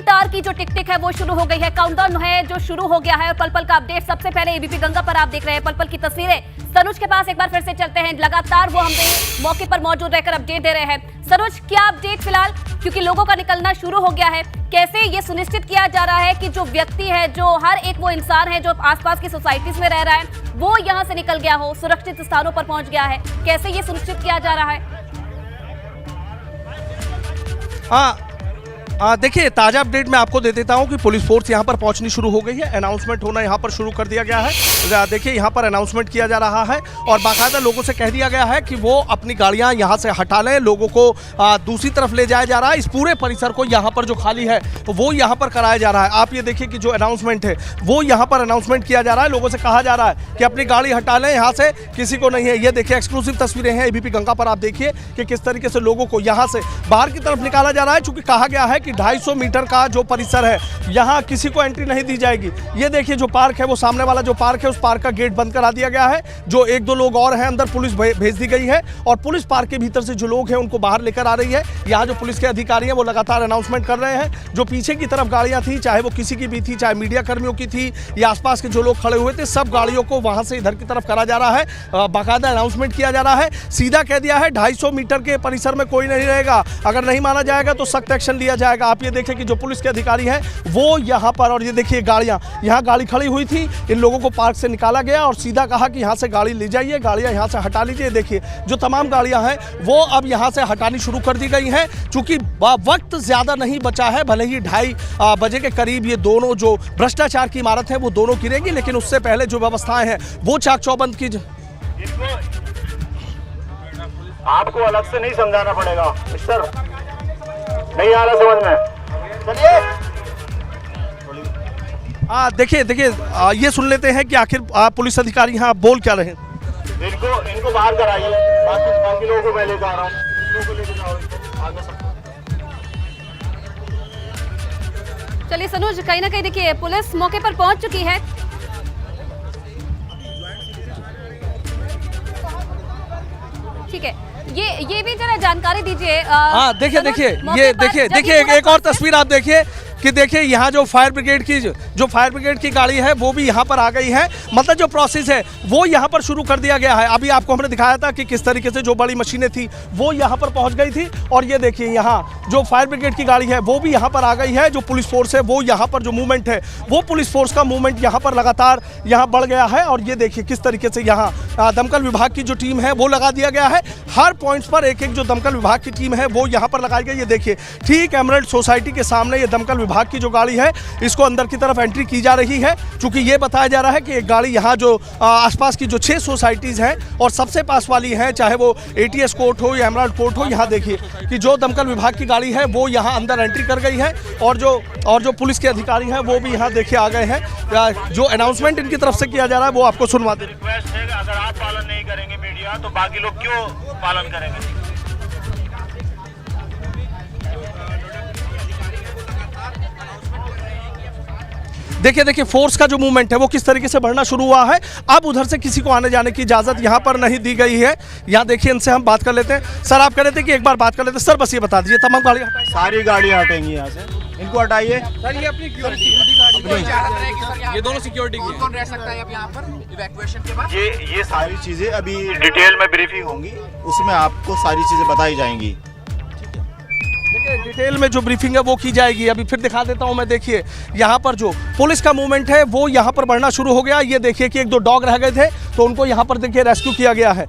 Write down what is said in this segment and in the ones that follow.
लगातार की जो टिक-टिक है वो शुरू हो गई है, काउंटडाउन है जो शुरू हो गया है और पल-पल का अपडेट। सबसे पहले एबीपी गंगा पर आप देख रहे हैं पल-पल की तस्वीरें। सरोज के पास एक बार फिर से चलते हैं, लगातार वो हमें मौके पर मौजूद रहकर अपडेट दे रहे हैं। सरोज, क्या अपडेट फिलहाल, क्योंकि लोगों का निकलना शुरू हो गया है, कैसे ये सुनिश्चित किया जा रहा है कि जो व्यक्ति है, जो हर एक वो इंसान है जो आसपास की सोसाइटीज में रह रहा है, वो यहाँ से निकल गया हो, सुरक्षित स्थानों पर पहुंच गया है, कैसे ये सुनिश्चित किया जा रहा है? देखिए, ताजा अपडेट मैं आपको दे देता हूं कि पुलिस फोर्स यहां पर पहुंचनी शुरू हो गई है। अनाउंसमेंट होना यहां पर शुरू कर दिया गया है। देखिए, यहां पर अनाउंसमेंट किया जा रहा है और बाकायदा लोगों से कह दिया गया है कि वो अपनी गाड़ियां यहां से हटा लें। लोगों को दूसरी तरफ ले जाया जा रहा है। इस पूरे परिसर को यहां पर जो खाली है वो यहां पर कराया जा रहा है। आप ये देखिए कि जो अनाउंसमेंट है वो यहां पर अनाउंसमेंट किया जा रहा है। लोगों से कहा जा रहा है कि अपनी गाड़ी हटा लें, यहाँ से किसी को नहीं है। ये देखिए, एक्सक्लूसिव तस्वीरें हैं एबीपी गंगा पर। आप देखिए कि किस तरीके से लोगों को यहाँ से बाहर की तरफ निकाला जा रहा है, चूंकि कहा गया है कि 250 मीटर का जो परिसर है, यहाँ किसी को एंट्री नहीं दी जाएगी। ये देखिए, जो पार्क है, वो सामने वाला जो पार्क है, उस पार्क का गेट बंद करा दिया गया है। जो एक दो लोग और हैं, अंदर पुलिस भेज दी गई है और पुलिस पार्क के भीतर से जो लोग हैं उनको बाहर लेकर आ रही है। यहाँ जो पुलिस के अधिकारी हैं वो लगातार अनाउंसमेंट कर रहे हैं। जो पीछे की तरफ गाड़ियाँ थी, चाहे वो किसी की भी थी, चाहे मीडिया कर्मियों की थी या आसपास के जो लोग खड़े हुए थे, सब गाड़ियों को वहाँ से इधर की तरफ करा जा रहा है। बाकायदा अनाउंसमेंट किया जा रहा है। सीधा कह दिया है 250 मीटर के परिसर में कोई नहीं रहेगा। अगर नहीं माना जाएगा तो सख्त एक्शन लिया जाएगा। आप ये देखिए कि जो पुलिस के अधिकारी हैं वो यहाँ पर, और ये देखिए गाड़ियाँ, यहाँ गाड़ी खड़ी हुई थी, इन लोगों को पार्क से निकाला गया और सीधा कहा कि यहाँ से गाड़ी ले जाइए, गाड़ियाँ यहाँ से हटा लीजिए। देखिए, जो तमाम गाड़ियाँ हैं वो अब यहाँ से हटानी शुरू कर दी गई हैं। चूंकि वक्त ज़्यादा नहीं बचा है, भले ही 2:30 बजे के करीब ये दोनों जो भ्रष्टाचार की इमारत है वो दोनों गिरेगी, लेकिन उससे पहले जो व्यवस्थाएं हैं वो चाक चौबंद की। आपको अलग से नहीं समझाना पड़ेगा मिस्टर, नहीं आ रहा समझ में। चलिए देखिए, ये सुन लेते हैं कि आखिर पुलिस अधिकारी यहाँ बोल क्या रहे हैं। इनको बाहर कराइए, बाकी लोगों को मैं लेकर आ रहा हूँ। लोगों को लेकर जाओ आगे सब। चलिए सनोज, कहीं ना कहीं देखिए पुलिस मौके पर पहुंच चुकी है। ठीक है, ये भी जरा जानकारी दीजिए। देखिए एक और तस्वीर आप देखिए कि देखिए यहाँ जो फायर ब्रिगेड की गाड़ी है वो भी यहाँ पर आ गई है। मतलब जो प्रोसेस है वो यहाँ पर शुरू कर दिया गया है। अभी आपको हमने दिखाया था कि किस तरीके से जो बड़ी मशीनें थी वो यहाँ पर पहुँच गई थी और ये देखिए यहाँ जो फायर ब्रिगेड की गाड़ी है वो भी यहाँ पर आ गई है। जो पुलिस फोर्स है वो यहाँ पर जो मूवमेंट है वो पुलिस फोर्स का मूवमेंट यहाँ पर लगातार यहाँ बढ़ गया है। और ये देखिए किस तरीके से यहाँ दमकल विभाग की जो टीम है वो लगा दिया गया है। हर पॉइंट्स पर एक एक जो दमकल विभाग की टीम है वो यहाँ पर लगाई गई। ये देखिए, ठीक एमरल्ड सोसाइटी के सामने ये दमकल विभाग की जो गाड़ी है इसको अंदर की तरफ एंट्री की जा रही है। चूंकि ये बताया जा रहा है कि एक गाड़ी यहाँ जो आसपास की जो 6 सोसाइटीज हैं और सबसे पास वाली है, चाहे वो एटीएस कोर्ट हो या एमराल्ड कोर्ट हो, यहाँ देखिए कि जो दमकल विभाग की गाड़ी है वो यहाँ अंदर एंट्री कर गई है और जो पुलिस के अधिकारी हैं वो भी यहाँ देखिए आ गए हैं। जो अनाउंसमेंट इनकी तरफ से किया जा रहा है वो आपको सुनवा दे। रिक्वेस्ट है, अगर आप पालन नहीं करेंगे मीडिया, तो बाकी लोग क्यों पालन करेंगे? देखिए फोर्स का जो मूवमेंट है वो किस तरीके से बढ़ना शुरू हुआ है। अब उधर से किसी को आने जाने की इजाजत यहाँ पर नहीं दी गई है। यहाँ देखिए, इनसे हम बात कर लेते हैं। सर, आप कह रहे थे कि एक बार बात कर लेते हैं। सर, बस ये बता दीजिए, तमाम गाड़ी सारी गाड़ियाँ हटेंगी यहाँ से, इनको हटाइए। सर, ये अपनी सिक्योरिटी गाड़ी, ये दोनों सिक्योरिटी की कौन रह सकता है अब यहाँ पर इवैक्यूएशन के बाद? ये सारी चीजें अभी डिटेल में ब्रीफिंग होंगी, उसमें आपको सारी चीजें बताई जाएंगी। देखिए, डिटेल में जो ब्रीफिंग है वो की जाएगी। अभी फिर दिखा देता हूं मैं। देखिए, यहाँ पर जो पुलिस का मूवमेंट है वो यहाँ पर बढ़ना शुरू हो गया। ये देखिए कि 1-2 डॉग रह गए थे तो उनको यहाँ पर देखिए रेस्क्यू किया गया है।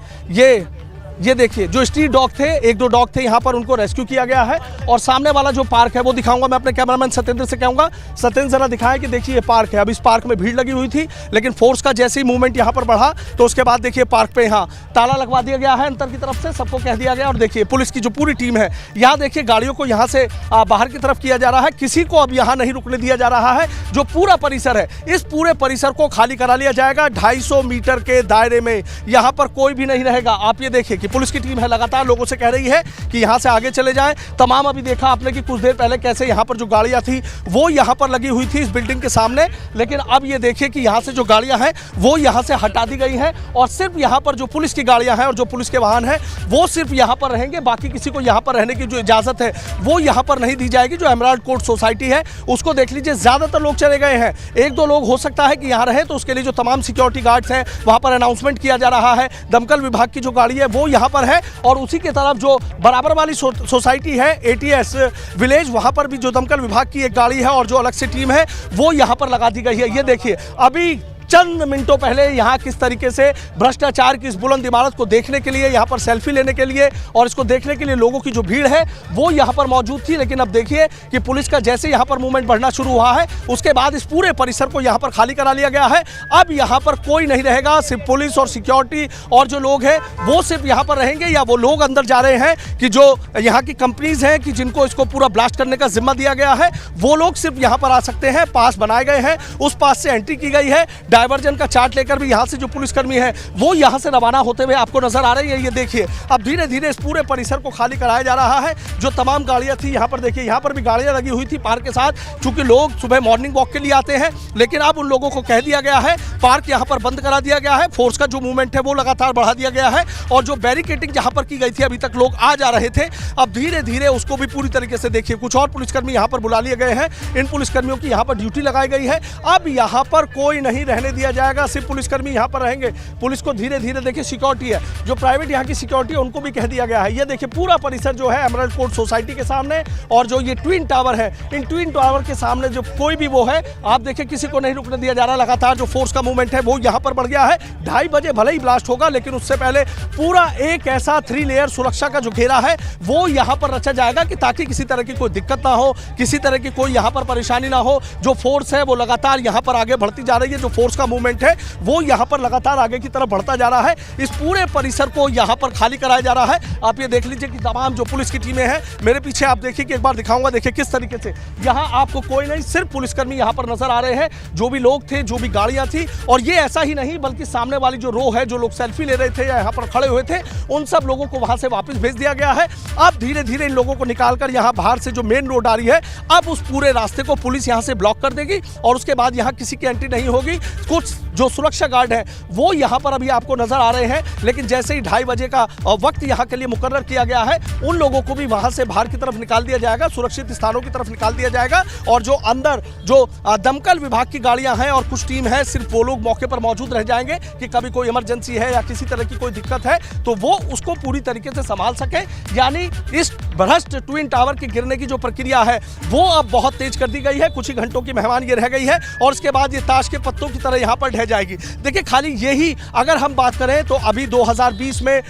ये देखिए, जो स्ट्रीट डॉग थे, 1-2 डॉग थे, यहाँ पर उनको रेस्क्यू किया गया है। और सामने वाला जो पार्क है वो दिखाऊंगा मैं अपने कैमरामैन सत्येंद्र से कहूँगा, सत्येंद्र जरा दिखाएं कि देखिए ये पार्क है। अब इस पार्क में भीड़ लगी हुई थी, लेकिन फोर्स का जैसे ही मूवमेंट यहाँ पर बढ़ा तो उसके बाद देखिए पार्क पे यहाँ ताला लगवा दिया गया है अंदर की तरफ से, सबको कह दिया गया। और देखिए पुलिस की जो पूरी टीम है, यहाँ देखिए गाड़ियों को यहाँ से बाहर की तरफ किया जा रहा है। किसी को अब यहाँ नहीं रुकने दिया जा रहा है। जो पूरा परिसर है, इस पूरे परिसर को खाली करा लिया जाएगा। 250 मीटर के दायरे में यहाँ पर कोई भी नहीं रहेगा। आप ये देखिए कि पुलिस की टीम है लगातार लोगों से कह रही है कि यहाँ से आगे चले जाएं। तमाम अभी देखा आपने कि कुछ देर पहले कैसे यहाँ पर जो गाड़ियाँ थी वो यहाँ पर लगी हुई थी इस बिल्डिंग के सामने, लेकिन अब ये देखिए कि यहाँ से जो गाड़ियाँ हैं वो यहाँ से हटा दी गई हैं और सिर्फ यहाँ पर जो पुलिस की गाड़ियाँ हैं और जो पुलिस के वाहन हैं वो सिर्फ यहाँ पर रहेंगे। बाकी किसी को यहाँ पर रहने की जो इजाज़त है वो यहाँ पर नहीं दी जाएगी। जो एमराल्ड कोर्ट सोसाइटी है उसको देख लीजिए, ज़्यादातर लोग चले गए हैं, 1-2 लोग हो सकता है कि यहाँ रहे, तो उसके लिए जो तमाम सिक्योरिटी गार्ड्स हैं वहाँ पर अनाउंसमेंट किया जा रहा है। दमकल विभाग की जो गाड़ी है वो यहाँ पर है और उसी के तरफ जो बराबर वाली सोसाइटी है ATS विलेज, वहाँ पर भी जो दमकल विभाग की एक गाड़ी है और जो अलग से टीम है वो यहाँ पर लगा दी गई है। ये देखिए अभी चंद मिनटों पहले यहाँ किस तरीके से भ्रष्टाचार की इस बुलंद इमारत को देखने के लिए, यहाँ पर सेल्फी लेने के लिए और इसको देखने के लिए लोगों की जो भीड़ है वो यहाँ पर मौजूद थी। लेकिन अब देखिए कि पुलिस का जैसे यहाँ पर मूवमेंट बढ़ना शुरू हुआ है उसके बाद इस पूरे परिसर को यहाँ पर खाली करा लिया गया है। अब यहाँ पर कोई नहीं रहेगा, सिर्फ पुलिस और सिक्योरिटी और जो लोग हैं वो सिर्फ यहाँ पर रहेंगे, या वो लोग अंदर जा रहे हैं कि जो यहाँ की कंपनीज हैं कि जिनको इसको पूरा ब्लास्ट करने का जिम्मा दिया गया है वो लोग सिर्फ यहाँ पर आ सकते हैं। पास बनाए गए हैं, उस पास से एंट्री की गई है। डायवर्जन का चार्ट लेकर भी यहाँ से जो पुलिसकर्मी है वो यहाँ से रवाना होते हुए आपको नजर आ रही है। ये देखिए अब धीरे धीरे इस पूरे परिसर को खाली कराया जा रहा है। जो तमाम गाड़ियाँ थी यहाँ पर देखिए, यहाँ पर भी गाड़ियाँ लगी हुई थी पार्क के साथ, चूंकि लोग सुबह मॉर्निंग वॉक के लिए आते हैं, लेकिन अब उन लोगों को कह दिया गया है, पार्क यहाँ पर बंद करा दिया गया है। फोर्स का जो मूवमेंट है वो लगातार बढ़ा दिया गया है और जो बैरिकेडिंग जहाँ पर की गई थी, अभी तक लोग आ जा रहे थे, अब धीरे धीरे उसको भी पूरी तरीके से देखिए कुछ और पुलिसकर्मी यहाँ पर बुला लिए गए हैं। इन पुलिसकर्मियों की यहाँ पर ड्यूटी लगाई गई है। अब यहाँ पर कोई नहीं रहने दिया जाएगा, सिर्फ पुलिसकर्मी यहाँ पर रहेंगे। पुलिस को धीरे धीरे देखिए सिक्योरिटी है, जो प्राइवेट यहाँ की सिक्योरिटी है उनको भी कह दिया गया है। ये देखिए पूरा परिसर जो है एमराल्ड कोर्ट सोसाइटी के सामने और जो ये ट्विन टावर है, इन ट्विन टावर के सामने जो कोई भी वो है, आप देखिए किसी को नहीं रुकने दिया जा रहा। लगातार जो फोर्स का मूवमेंट है वो यहाँ पर बढ़ गया है। 2:30 बजे भले ही ब्लास्ट होगा, लेकिन उससे पहले पूरा एक ऐसा 3 लेयर सुरक्षा का जो घेरा है वो यहाँ पर रचा जाएगा कि ताकि किसी तरह की कोई दिक्कत ना हो, किसी तरह की कोई यहाँ पर परेशानी ना हो। जो फोर्स है वो लगातार यहाँ पर आगे बढ़ती जा रही है, जो फोर्स का मूवमेंट है वो यहाँ पर लगातार आगे की तरफ बढ़ता जा रहा है। इस पूरे परिसर को यहाँ पर खाली कराया जा रहा है। आप ये देख लीजिए कि तमाम जो पुलिस की टीमें हैं, मेरे पीछे आप देखिए कि एक बार दिखाऊंगा, देखिए किस तरीके से यहाँ आपको कोई नहीं, सिर्फ पुलिसकर्मी यहाँ पर नजर आ रहे हैं। जो भी लोग थे, जो भी गाड़ियाँ थी, और ये ऐसा ही नहीं बल्कि सामने वाली जो रो है, जो लोग सेल्फी ले रहे थे या यहाँ पर खड़े हुए थे, उन सब लोगों को वहाँ से वापस भेज दिया गया है। अब धीरे धीरे इन लोगों को निकालकर यहाँ बाहर से जो मेन रोड आ रही है, अब उस पूरे रास्ते को पुलिस यहाँ से ब्लॉक कर देगी और उसके बाद यहाँ किसी की एंट्री नहीं होगी। कुछ जो सुरक्षा गार्ड है वो यहाँ पर अभी आपको नजर आ रहे हैं, लेकिन जैसे ही 2:30 बजे का वक्त यहाँ के लिए मुकर्रर किया गया है, उन लोगों को भी वहाँ से बाहर की तरफ निकाल दिया जाएगा, सुरक्षित स्थानों की तरफ निकाल दिया जाएगा। और जो अंदर जो दमकल विभाग की गाड़ियाँ हैं और कुछ टीम है, सिर्फ वो लोग मौके पर मौजूद रह जाएंगे कि कभी कोई इमरजेंसी है या किसी तरह की कोई दिक्कत है तो वो उसको पूरी तरीके से संभाल सके। यानी इस भ्रष्ट ट्विन टावर के गिरने की जो प्रक्रिया है वो अब बहुत तेज कर दी गई है। कुछ ही घंटों की मेहमान ये रह गई है और उसके बाद ये ताश के पत्तों की तरह यहाँ पर ढह जाएगी। देखिए खाली यही अगर हम बात करें तो अभी 2020 में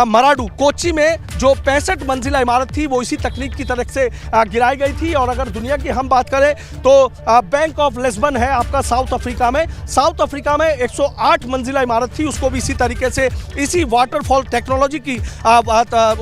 मराडू कोच्चि में जो 65 मंजिला इमारत थी वो इसी तकनीक की तरफ से गिराई गई थी। और अगर दुनिया की हम बात करें तो बैंक ऑफ लिस्बन है आपका साउथ अफ्रीका में 108 मंजिला इमारत थी, उसको भी इसी तरीके से इसी वाटरफॉल टेक्नोलॉजी की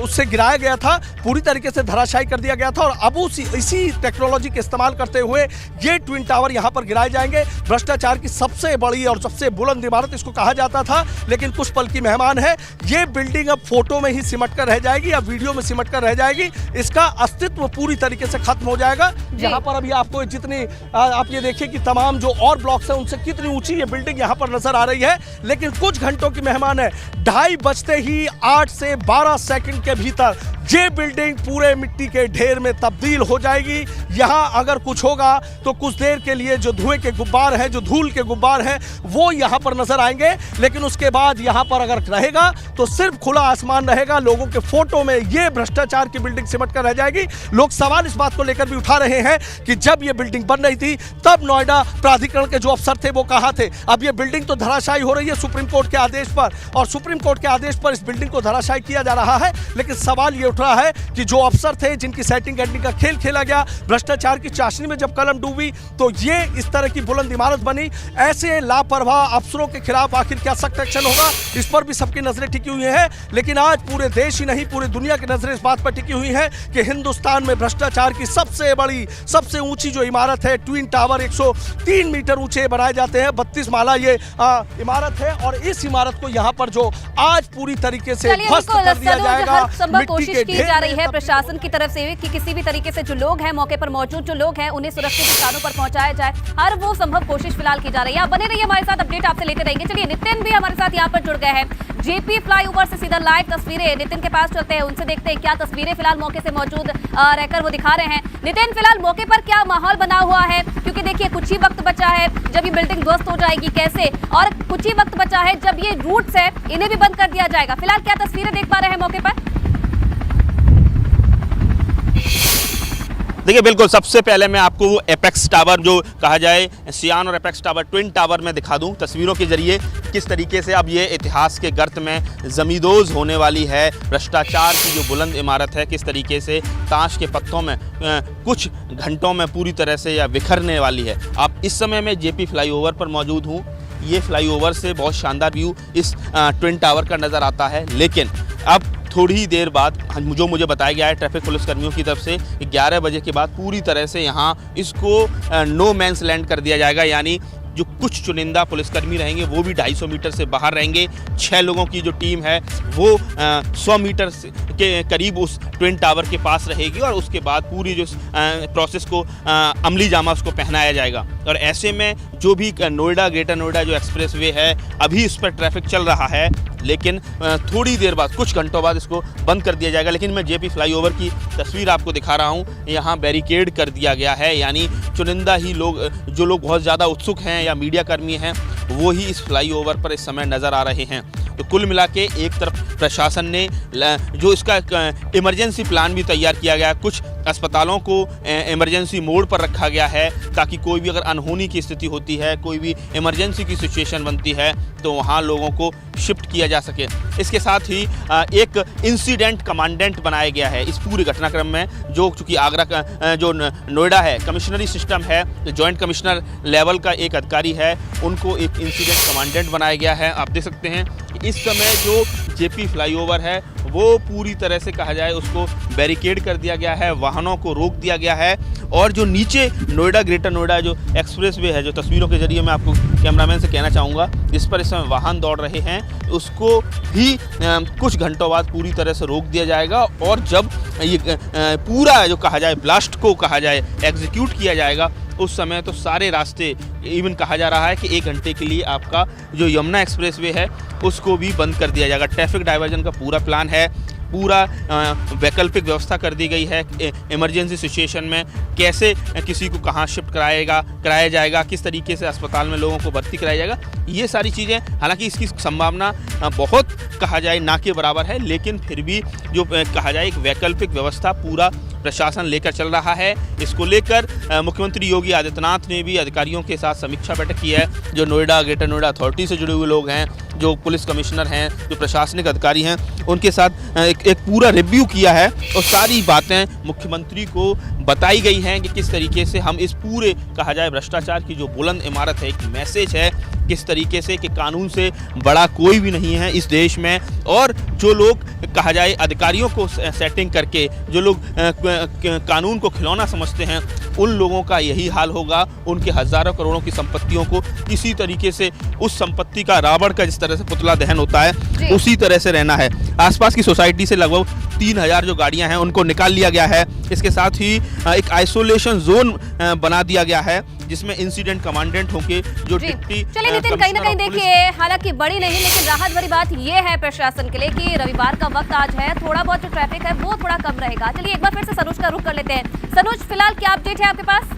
उससे गिराया गया था, पूरी तरीके से धराशायी कर दिया गया था। और अब इसी टेक्नोलॉजी के इस्तेमाल करते हुए ये ट्विन टावर यहाँ पर गिराए जाएंगे। भ्रष्टाचार की सबसे बड़ी और सबसे बुलंद इमारत इसको कहा जाता था, लेकिन कुछ पल की मेहमान है। ये बिल्डिंग अब फोटो में ही सिमट कर रह जाएगी या वीडियो में सिमट कर रह जाएगी, इसका अस्तित्व पूरी तरीके से खत्म हो जाएगा। यहाँ पर अभी आपको जितनी आप ये देखिए कि तमाम जो और ब्लॉक्स हैं उनसे कितनी ऊंची ये बिल्डिंग यहाँ पर नजर आ रही है, लेकिन कुछ घंटों की मेहमान है। 2:30 बजते ही 8 से 12 सेकंड के भीतर ये बिल्डिंग पूरे मिट्टी के ढेर में तब्दील हो जाएगी। यहाँ अगर कुछ होगा तो कुछ देर के लिए जो धुएं के गुब्बार हैं, जो धूल के गुब्बार हैं, वो यहाँ पर नजर आएंगे, लेकिन उसके बाद यहाँ पर अगर रहेगा तो सिर्फ खुला आसमान रहेगा। लोगों के फोटो में ये भ्रष्टाचार की बिल्डिंग सिमट कर रह जाएगी। लोग सवाल इस बात को लेकर भी उठा रहे हैं कि जब ये बिल्डिंग बन रही थी तब नोएडा प्राधिकरण के जो अफसर थे वो कहाँ थे। अब ये बिल्डिंग तो धराशायी हो रही है सुप्रीम कोर्ट के आदेश पर, और सुप्रीम कोर्ट के आदेश पर इस बिल्डिंग को धराशायी किया जा रहा है, लेकिन सवाल ये उठ रहा है कि जो अफसर थे जिनकी सेटिंग एंडिंग का खेल खेला गया, भ्रष्टाचार की चाशनी में जब कलम डूबी तो ये इस तरह की बुलंद इमारत बनी। ऐसे लापरवाह अफसरों के खिलाफ आखिर क्या सख्त एक्शन होगा, इस पर भी सबकी नजरें टिकी हुई हैं। लेकिन आज पूरे देश ही नहीं पूरी दुनिया की नजरें इस बात पर टिकी हुई हैं कि हिंदुस्तान में भ्रष्टाचार की सबसे बड़ी सबसे ऊंची जो इमारत है, ट्विन टावर 103 मीटर ऊंचे बनाए जाते हैं, 32 माला ये इमारत है। और इस इमारत को यहाँ पर जो आज पूरी तरीके से ध्वस्त कर दिया जाएगा, संभव कोशिश की जा रही है प्रशासन की तरफ से कि किसी भी तरीके से जो लोग हैं मौके पर मौजूद जो लोग हैं उन्हें सुरक्षित स्थानों पर पहुंचाया जाए। हर वो संभव कोशिश फिलहाल की जा रही है। आप बने रहिए हमारे साथ, अपडेट आपसे लेते रहेंगे। चलिए नितिन भी हमारे साथ यहाँ पर जुड़ गए हैं, जेपी फ्लाईओवर से सीधा लाइव तस्वीरें नितिन के पास चलते हैं, उनसे देखते हैं क्या तस्वीरें फिलहाल मौके से मौजूद रहकर वो दिखा रहे हैं। नितिन, फिलहाल मौके पर क्या माहौल बना हुआ है, क्योंकि देखिए कुछ ही वक्त बचा है जब ये बिल्डिंग ध्वस्त हो जाएगी कैसे, और कुछ ही वक्त बचा है जब ये रूट्स है इन्हें भी बंद कर दिया जाएगा। फिलहाल क्या तस्वीरें देख पा रहे हैं मौके पर? देखिए बिल्कुल, सबसे पहले मैं आपको एपेक्स टावर जो कहा जाए सियान और एपेक्स टावर ट्विन टावर में दिखा दूं तस्वीरों के जरिए किस तरीके से अब ये इतिहास के गर्त में जमींदोज होने वाली है। भ्रष्टाचार की जो बुलंद इमारत है किस तरीके से ताश के पत्तों में कुछ घंटों में पूरी तरह से या बिखरने वाली है। अब इस समय मैं जेपी फ्लाईओवर पर मौजूद हूँ। ये फ्लाईओवर से बहुत शानदार व्यू इस ट्विन टावर का नज़र आता है, लेकिन अब थोड़ी ही देर बाद जो मुझे बताया गया है ट्रैफिक पुलिस कर्मियों की तरफ से 11 बजे के बाद पूरी तरह से यहाँ इसको नो मैंस लैंड कर दिया जाएगा। यानी जो कुछ चुनिंदा पुलिसकर्मी रहेंगे वो भी 250 मीटर से बाहर रहेंगे। 6 लोगों की जो टीम है वो 100 मीटर के करीब उस ट्विन टावर के पास रहेगी और उसके बाद पूरी जो प्रोसेस को अमली जामा उसको पहनाया जाएगा। और ऐसे में जो भी नोएडा ग्रेटर नोएडा जो एक्सप्रेस वे है अभी इस पर ट्रैफिक चल रहा है, लेकिन थोड़ी देर बाद कुछ घंटों बाद इसको बंद कर दिया जाएगा। लेकिन मैं जेपी फ्लाईओवर की तस्वीर आपको दिखा रहा हूँ, यहाँ बैरिकेड कर दिया गया है। यानी चुनिंदा ही लोग जो लोग बहुत ज़्यादा उत्सुक हैं या मीडिया कर्मी हैं वो ही इस फ्लाईओवर पर इस समय नज़र आ रहे हैं। तो कुल मिला के एक तरफ प्रशासन ने जो इसका इमरजेंसी प्लान भी तैयार किया गया, कुछ अस्पतालों को इमरजेंसी मोड पर रखा गया है ताकि कोई भी अगर अनहोनी की स्थिति होती है, कोई भी इमरजेंसी की सिचुएशन बनती है तो वहाँ लोगों को शिफ्ट किया जा सके। इसके साथ ही एक इंसिडेंट कमांडेंट बनाया गया है इस पूरे घटनाक्रम में, जो चूँकि आगरा का जो नोएडा है कमिश्नरी सिस्टम है, जॉइंट कमिश्नर लेवल का एक अधिकारी है, उनको एक इंसिडेंट कमांडेंट बनाया गया है। आप देख सकते हैं इस समय जो जेपी फ्लाईओवर है वो पूरी तरह से कहा जाए उसको बैरिकेड कर दिया गया है, वाहनों को रोक दिया गया है। और जो नीचे नोएडा ग्रेटर नोएडा जो एक्सप्रेस वे है, जो तस्वीरों के जरिए मैं आपको कैमरामैन से कहना चाहूँगा, जिस पर इस समय वाहन दौड़ रहे हैं, उसको भी कुछ घंटों बाद पूरी तरह से रोक दिया जाएगा। और जब ये पूरा जो कहा जाए ब्लास्ट को कहा जाए एग्जीक्यूट किया जाएगा उस समय तो सारे रास्ते, इवन कहा जा रहा है कि 1 घंटे के लिए आपका जो यमुना एक्सप्रेसवे है उसको भी बंद कर दिया जाएगा। ट्रैफिक डाइवर्जन का पूरा प्लान है, पूरा वैकल्पिक व्यवस्था कर दी गई है। इमरजेंसी सिचुएशन में कैसे किसी को कहाँ शिफ्ट कराया जाएगा, किस तरीके से अस्पताल में लोगों को भर्ती कराया जाएगा, ये सारी चीज़ें, हालांकि इसकी संभावना बहुत कहा जाए ना के बराबर है, लेकिन फिर भी जो कहा जाए एक वैकल्पिक व्यवस्था पूरा प्रशासन लेकर चल रहा है। इसको लेकर मुख्यमंत्री योगी आदित्यनाथ ने भी अधिकारियों के साथ समीक्षा बैठक की है। जो नोएडा ग्रेटर नोएडा अथॉरिटी से जुड़े हुए लोग हैं, जो पुलिस कमिश्नर हैं, जो प्रशासनिक अधिकारी हैं, उनके साथ एक पूरा रिव्यू किया है और सारी बातें मुख्यमंत्री को बताई गई हैं कि किस तरीके से हम इस पूरे कहा जाए भ्रष्टाचार की जो बुलंद इमारत है, एक मैसेज है किस तरीके से कि कानून से बड़ा कोई भी नहीं है इस देश में। और जो लोग कहा जाए अधिकारियों को सेटिंग करके जो लोग कानून को खिलौना समझते हैं, उन लोगों का यही हाल होगा। उनके हज़ारों करोड़ों की संपत्तियों को किसी तरीके से उस संपत्ति का रावण का जिस तरह से पुतला दहन होता है उसी तरह से रहना है। आसपास की सोसाइटी से लगभग 3000 जो गाड़ियां हैं उनको निकाल लिया गया है। इसके साथ ही एक आइसोलेशन जोन बना दिया गया है जिसमें इंसिडेंट कमांडेंट होंगे जो डिप्टी। चलिए नितिन, कहीं ना कहीं देखिए हालांकि बड़ी नहीं लेकिन राहत भरी बात ये है प्रशासन के लिए कि रविवार का वक्त आज है, थोड़ा बहुत जो ट्रैफिक है वो थोड़ा कम रहेगा। चलिए एक बार फिर से सनोज का रुख कर लेते हैं। सनोज, फिलहाल क्या अपडेट है आपके पास?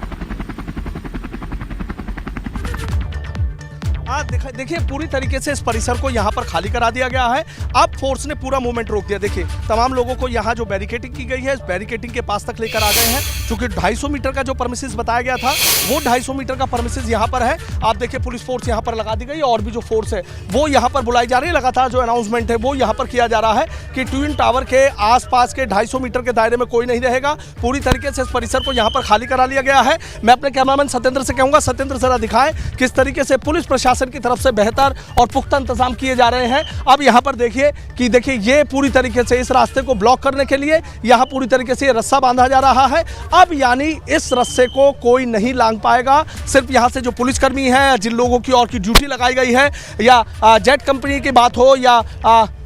देखिए पूरी तरीके से इस परिसर को यहाँ पर खाली करा दिया गया है। अब फोर्स ने पूरा मूवमेंट रोक दिया। देखिए तमाम लोगों को यहाँ जो बैरिकेडिंग की गई है, इस बैरिकेडिंग के पास तक लेकर आ गए हैं। चूंकि 250 मीटर का जो परमिसेस बताया गया था, वो 250 मीटर का परमिसेस यहाँ पर है। आप देखिए पुलिस फोर्स यहाँ पर लगा दी गई, और भी जो फोर्स है वो यहाँ पर बुलाई जा रही है। लगातार जो अनाउंसमेंट है वो यहाँ पर किया जा रहा है कि ट्विन टावर के आसपास के 250 मीटर के दायरे में कोई नहीं रहेगा। पूरी तरीके से इस परिसर को यहाँ पर खाली करा लिया गया है। मैं अपने कैमरामैन सत्येंद्र से कहूँगा, सत्येंद्र जरा दिखाएं किस तरीके से पुलिस प्रशासन की तरफ से बेहतर और पुख्ता इंतजाम किए जा रहे हैं। अब यहाँ पर देखिए कि ये पूरी तरीके से इस रास्ते को ब्लॉक करने के लिए यहाँ पूरी तरीके से रस्सा बांधा जा रहा है। अब यानी इस रस्से को कोई नहीं लांघ पाएगा। सिर्फ यहाँ से जो पुलिसकर्मी है, जिन लोगों की और की ड्यूटी लगाई गई है, या जेट कंपनी की बात हो या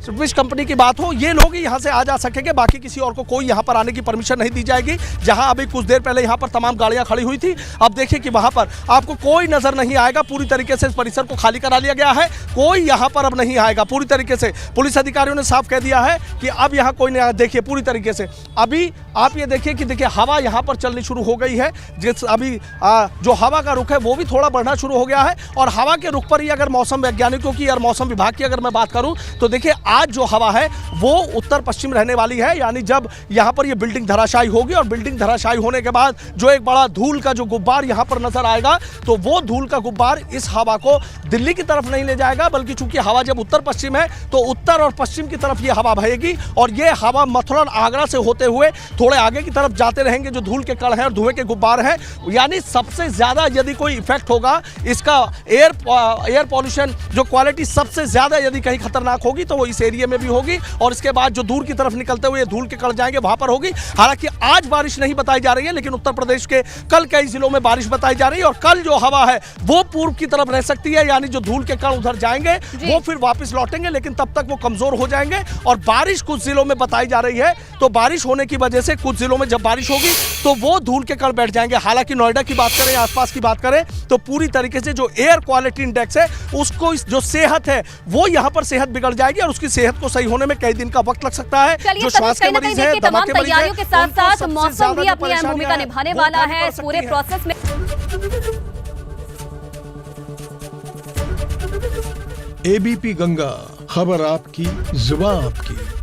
स्विस कंपनी की बात हो, ये लोग यहाँ से आ जा सकेंगे। बाकी किसी और को कोई यहाँ पर आने की परमिशन नहीं दी जाएगी। जहाँ अभी कुछ देर पहले यहाँ पर तमाम गाड़ियाँ खड़ी हुई थी, अब देखिए कि वहाँ पर आपको कोई नजर नहीं आएगा। पूरी तरीके से इस परिसर को खाली करा लिया गया है। कोई यहाँ पर अब नहीं आएगा। पूरी तरीके से पुलिस अधिकारियों ने साफ कह दिया है कि अब यहाँ कोई नहीं आएगा। देखिए पूरी तरीके से अभी आप ये देखिए कि देखिए हवा यहाँ पर चलनी शुरू हो गई है। जिस अभी जो हवा का रुख है वो भी थोड़ा बढ़ना शुरू हो गया है। और हवा के रुख पर ही अगर मौसम वैज्ञानिकों की और मौसम विभाग की अगर मैं बात करूँ तो देखिए आज जो हवा है वो उत्तर पश्चिम रहने वाली है। यानी जब यहाँ पर ये बिल्डिंग धराशायी होगी, और बिल्डिंग धराशायी होने के बाद जो एक बड़ा धूल का जो गुब्बार यहाँ पर नजर आएगा, तो वो धूल का गुब्बार इस हवा को दिल्ली की तरफ नहीं ले जाएगा, बल्कि चूंकि हवा जब उत्तर पश्चिम है तो उत्तर और पश्चिम की तरफ ये हवा बहेगी। और ये हवा मथुरा आगरा से होते हुए थोड़े आगे की तरफ जाते रहेंगे जो धूल के कण हैं और धुएं के गुब्बार हैं। यानी सबसे ज्यादा यदि कोई इफेक्ट होगा इसका, एयर पॉल्यूशन जो क्वालिटी सबसे ज्यादा यदि कहीं खतरनाक होगी तो वो इस एरिया में भी होगी। और इसके बाद जो दूर की तरफ निकलते हुए धूल के कण जाएंगे वहां पर होगी। हालांकि आज बारिश नहीं बताई जा रही है, लेकिन उत्तर प्रदेश के कल कई जिलों में बारिश बताई जा रही है। और कल जो हवा है वो पूर्व की तरफ रह सकती है। यानी जो धूल के कण उधर जाएंगे वो फिर वापस लौटेंगे, लेकिन तब तक वो कमजोर हो जाएंगे। और बारिश कुछ जिलों में बताई जा रही है, तो बारिश होने की वजह से कुछ जिलों में जब बारिश होगी तो वो धूल के कण बैठ जाएंगे। हालांकि नोएडा की बात करें, आसपास की बात करें, तो पूरी तरीके से जो एयर क्वालिटी इंडेक्स है उसको, जो सेहत है वो यहाँ पर सेहत बिगड़ जाएगी। और उसकी सेहत को सही होने में कई दिन का वक्त लग सकता है। जो श्वास के मरीज हैं, दमा के मरीज हैं, तैयारियों के साथ साथ मौसम भी अपनी अहम भूमिका निभाने वाला है इस पूरे प्रोसेस में। एबीपी गंगा, खबर आपकी, जुबान आपकी।